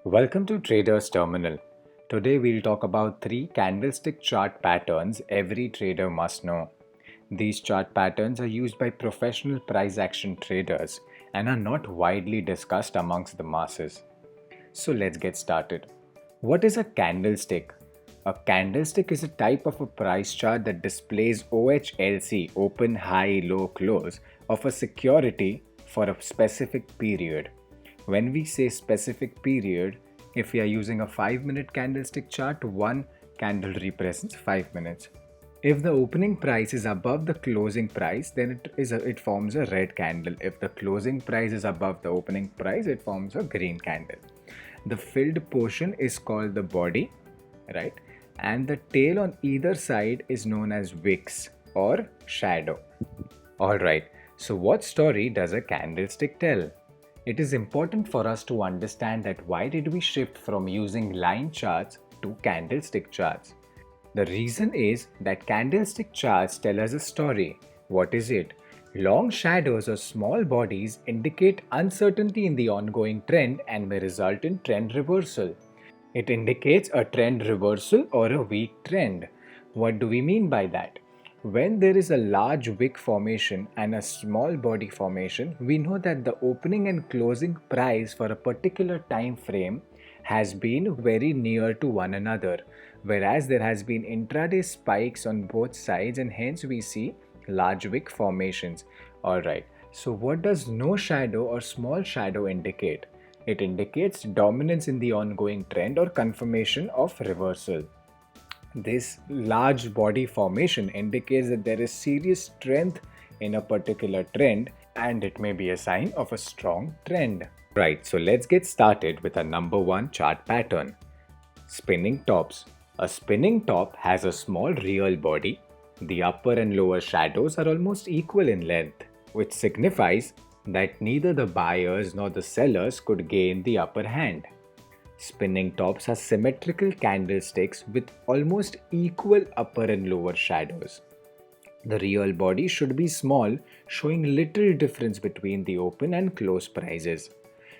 Welcome to Trader's Terminal. Today we'll talk about 3 candlestick chart patterns every trader must know. These chart patterns are used by professional price action traders and are not widely discussed amongst the masses. So let's get started. What is a candlestick? A candlestick is a type of a price chart that displays OHLC, open, high, low, close, of a security for a specific period. When we say specific period, if we are using a 5-minute candlestick chart, one candle represents 5 minutes. If the opening price is above the closing price, then it forms a red candle. If the closing price is above the opening price, it forms a green candle. The filled portion is called the body, right? And the tail on either side is known as wicks or shadow. Alright, so what story does a candlestick tell? It is important for us to understand that why did we shift from using line charts to candlestick charts? The reason is that candlestick charts tell us a story. What is it? Long shadows or small bodies indicate uncertainty in the ongoing trend and may result in trend reversal. It indicates a trend reversal or a weak trend. What do we mean by that? When there is a large wick formation and a small body formation, we know that the opening and closing price for a particular time frame has been very near to one another, whereas there has been intraday spikes on both sides and hence we see large wick formations. Alright, so what does no shadow or small shadow indicate? It indicates dominance in the ongoing trend or confirmation of reversal. This large body formation indicates that there is serious strength in a particular trend and it may be a sign of a strong trend. Right, so let's get started with our number 1 chart pattern. Spinning tops. A spinning top has a small real body. The upper and lower shadows are almost equal in length, which signifies that neither the buyers nor the sellers could gain the upper hand. Spinning tops are symmetrical candlesticks with almost equal upper and lower shadows. The real body should be small, showing little difference between the open and close prices.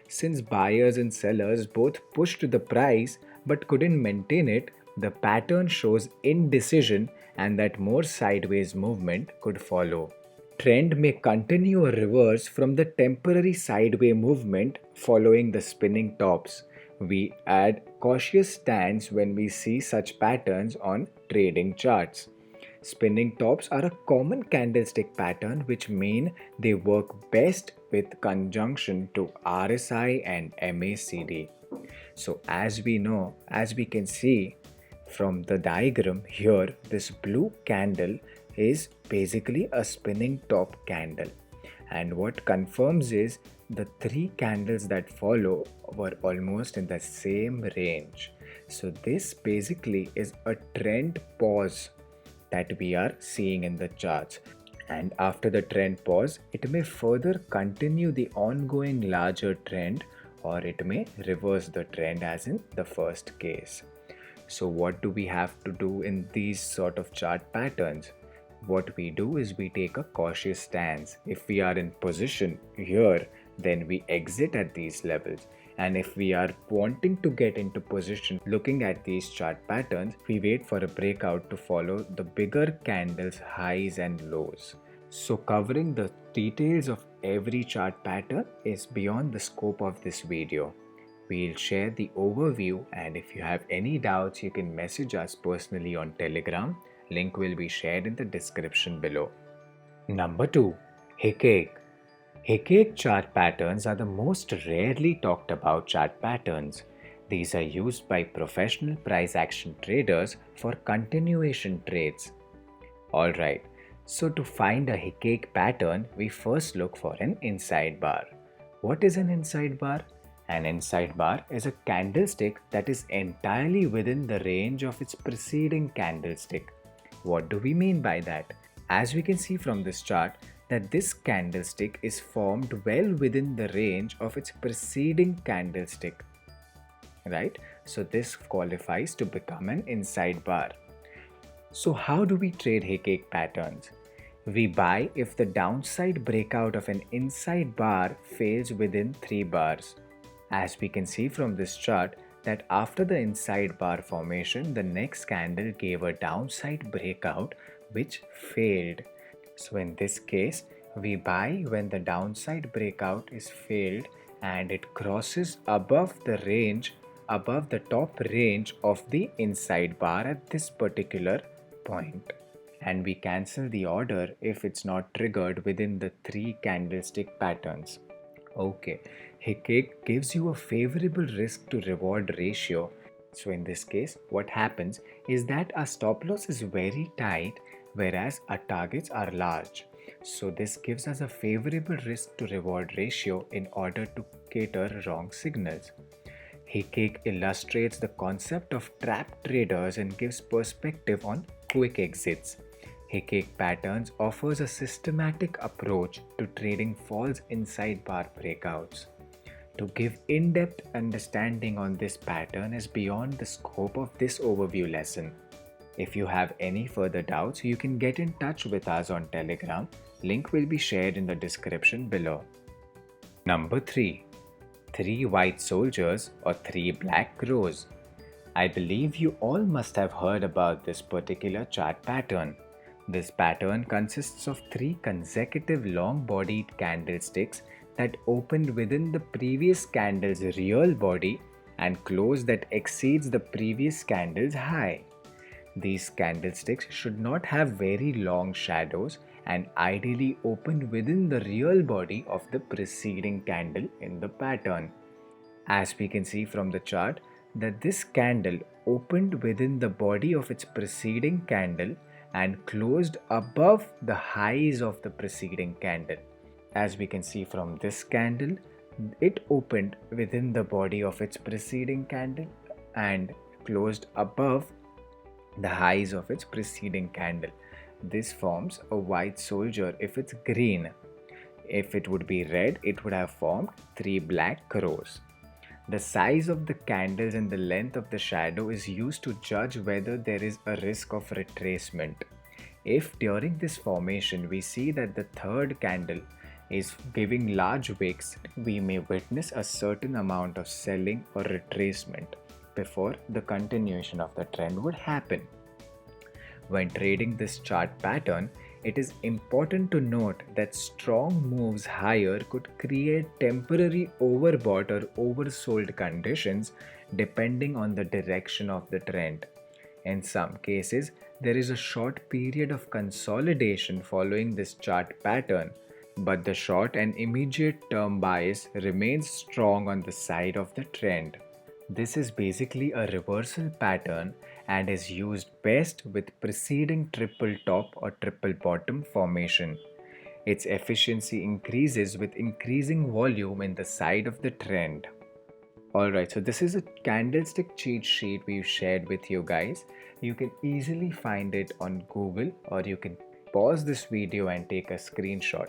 Since buyers and sellers both pushed the price but couldn't maintain it, the pattern shows indecision and that more sideways movement could follow. Trend may continue or reverse from the temporary sideways movement following the spinning tops. We add cautious stance when we see such patterns on trading charts. Spinning tops are a common candlestick pattern which mean they work best with conjunction to RSI and MACD. So as we can see from the diagram here, this blue candle is basically a spinning top candle, and what confirms is the 3 candles that follow were almost in the same range. So this basically is a trend pause that we are seeing in the charts, and after the trend pause it may further continue the ongoing larger trend or it may reverse the trend as in the first case. So what do we have to do in these sort of chart patterns? What we do is we take a cautious stance. If we are in position here, then we exit at these levels. And if we are wanting to get into position looking at these chart patterns, we wait for a breakout to follow the bigger candles highs and lows. So covering the details of every chart pattern is beyond the scope of this video. We'll share the overview, and if you have any doubts you can message us personally on Telegram. Link will be shared in the description below. Number 2. Hickey. Hickey chart patterns are the most rarely talked about chart patterns. These are used by professional price action traders for continuation trades. Alright, so to find a Hickey pattern, we first look for an inside bar. What is an inside bar? An inside bar is a candlestick that is entirely within the range of its preceding candlestick. What do we mean by that? As we can see from this chart, that this candlestick is formed well within the range of its preceding candlestick. Right? So this qualifies to become an inside bar. So how do we trade Hickey patterns? We buy if the downside breakout of an inside bar fails within 3 bars. As we can see from this chart, that after the inside bar formation, the next candle gave a downside breakout which failed. So in this case, we buy when the downside breakout is failed and it crosses above the range, above the top range of the inside bar at this particular point. And we cancel the order if it's not triggered within the 3 candlestick patterns. Okay, Hickey gives you a favorable risk to reward ratio. So in this case, what happens is that our stop loss is very tight, whereas our targets are large. So this gives us a favorable risk to reward ratio in order to cater wrong signals. Hickey illustrates the concept of trap traders and gives perspective on quick exits. Hickey Patterns offers a systematic approach to trading false inside bar breakouts. To give in-depth understanding on this pattern is beyond the scope of this overview lesson. If you have any further doubts, you can get in touch with us on Telegram. Link will be shared in the description below. Number 3. 3 white soldiers or 3 black crows. I believe you all must have heard about this particular chart pattern. This pattern consists of 3 consecutive long-bodied candlesticks that opened within the previous candle's real body and close that exceeds the previous candle's high. These candlesticks should not have very long shadows and ideally open within the real body of the preceding candle in the pattern. As we can see from the chart, that this candle opened within the body of its preceding candle and closed above the highs of the preceding candle. As we can see from this candle, it opened within the body of its preceding candle and closed above the highs of its preceding candle. This forms a white soldier if it's green. If it would be red, it would have formed 3 black crows. The size of the candles and the length of the shadow is used to judge whether there is a risk of retracement. If during this formation we see that the third candle is giving large wicks, we may witness a certain amount of selling or retracement before the continuation of the trend would happen. When trading this chart pattern, it is important to note that strong moves higher could create temporary overbought or oversold conditions depending on the direction of the trend. In some cases, there is a short period of consolidation following this chart pattern, but the short and immediate term bias remains strong on the side of the trend. This is basically a reversal pattern and is used best with preceding triple top or triple bottom formation. Its efficiency increases with increasing volume in the side of the trend. Alright, so this is a candlestick cheat sheet we've shared with you guys. You can easily find it on Google, or you can pause this video and take a screenshot.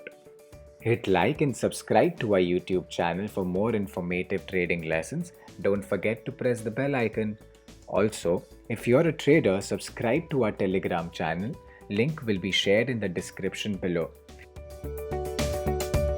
Hit like and subscribe to our YouTube channel for more informative trading lessons. Don't forget to press the bell icon. Also, if you're a trader, subscribe to our Telegram channel. Link will be shared in the description below.